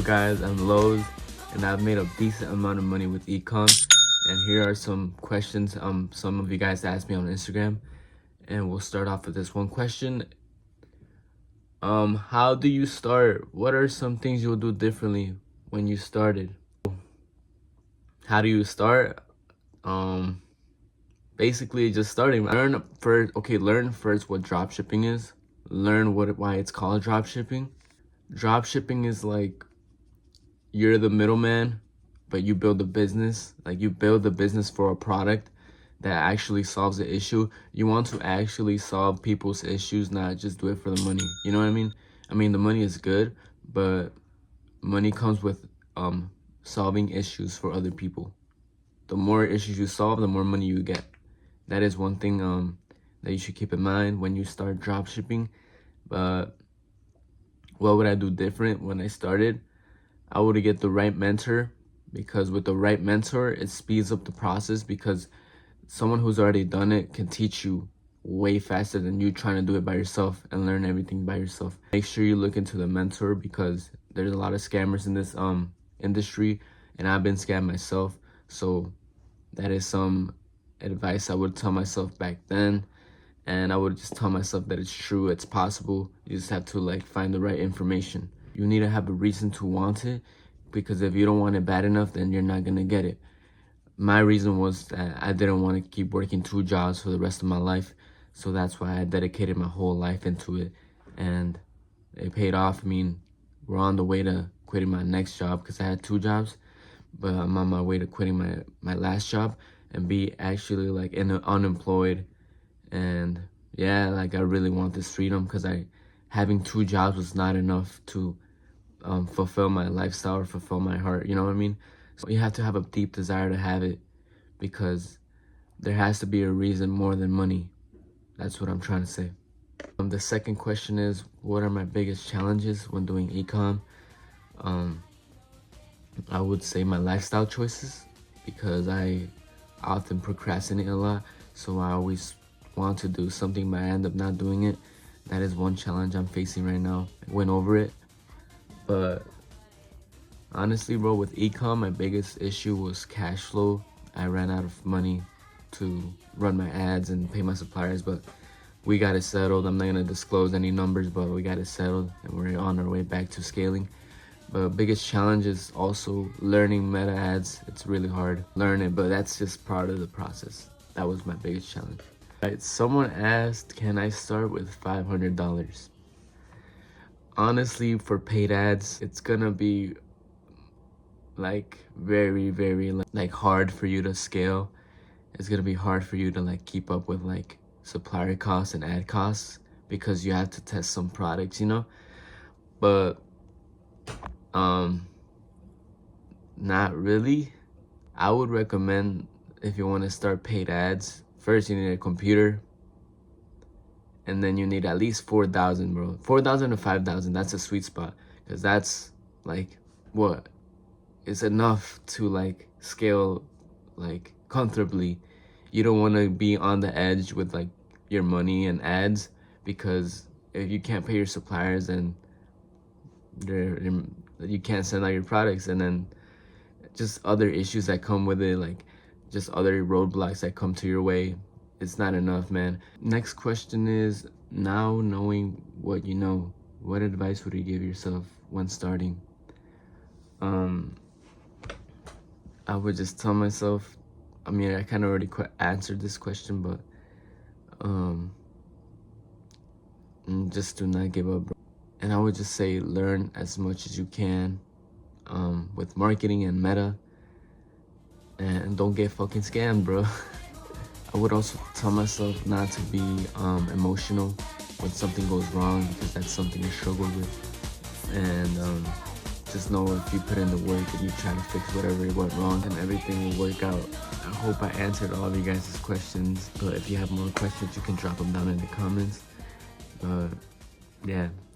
Guys, I'm Lowe's, and I've made a decent amount of money with ecom. And here are some questions some of you guys asked me on Instagram, and we'll start off with this one question. How do you start? What are some things you'll do differently when you started? How do you start? Basically just starting. Learn first what drop shipping is. Learn why it's called drop shipping. Drop shipping is like you're the middleman, but you build a business. Like you build a business for a product that actually solves the issue. You want to actually solve people's issues, not just do it for the money. You know what I mean? I mean, the money is good, but money comes with solving issues for other people. The more issues you solve, the more money you get. That is one thing that you should keep in mind when you start drop shipping. But what would I do different when I started? I would get the right mentor, because with the right mentor, it speeds up the process, because someone who's already done it can teach you way faster than you trying to do it by yourself and learn everything by yourself. Make sure you look into the mentor, because there's a lot of scammers in this industry, and I've been scammed myself. So that is some advice I would tell myself back then, and I would just tell myself that it's true, it's possible. You just have to like find the right information. You need to have a reason to want it, because if you don't want it bad enough, then you're not gonna get it. My reason was that I didn't want to keep working 2 jobs for the rest of my life, so that's why I dedicated my whole life into it, and it paid off. I mean, we're on the way to quitting my next job, because I had 2 jobs, but I'm on my way to quitting my last job and be actually like unemployed. And yeah, like I really want this freedom, because having 2 jobs was not enough to fulfill my lifestyle or fulfill my heart. You know what I mean? So you have to have a deep desire to have it, because there has to be a reason more than money. That's what I'm trying to say. The second question is, what are my biggest challenges when doing ecom? I would say my lifestyle choices, because I often procrastinate a lot. So I always want to do something, but I end up not doing it. That is one challenge I'm facing right now. I went over it. But honestly, bro, with ecom, my biggest issue was cash flow. I ran out of money to run my ads and pay my suppliers, but we got it settled. I'm not gonna disclose any numbers, but we got it settled, and we're on our way back to scaling. But biggest challenge is also learning meta ads. It's really hard. Learn it, but that's just part of the process. That was my biggest challenge. Right, someone asked, can I start with $500? Honestly, for paid ads, it's gonna be like very, very like hard for you to scale. It's gonna be hard for you to like keep up with like supplier costs and ad costs, because you have to test some products, you know. But not really. I would recommend, if you want to start paid ads, first you need a computer, and then you need at least 4,000, bro. 4,000 to 5,000, that's a sweet spot, because that's like what is enough to like scale like comfortably. You don't want to be on the edge with like your money and ads, because if you can't pay your suppliers, then you can't send out your products, and then just other issues that come with it, like just other roadblocks that come to your way. It's not enough, man. Next question is, now knowing what you know, what advice would you give yourself when starting? I would just tell myself, I mean, I kind of already answered this question, but just do not give up, bro. And I would just say, learn as much as you can with marketing and meta, and don't get fucking scammed, bro. I would also tell myself not to be emotional when something goes wrong, because that's something I struggle with. And just know, if you put in the work and you try to fix whatever went wrong, and everything will work out. I hope I answered all of you guys' questions, but if you have more questions, you can drop them down in the comments. But yeah.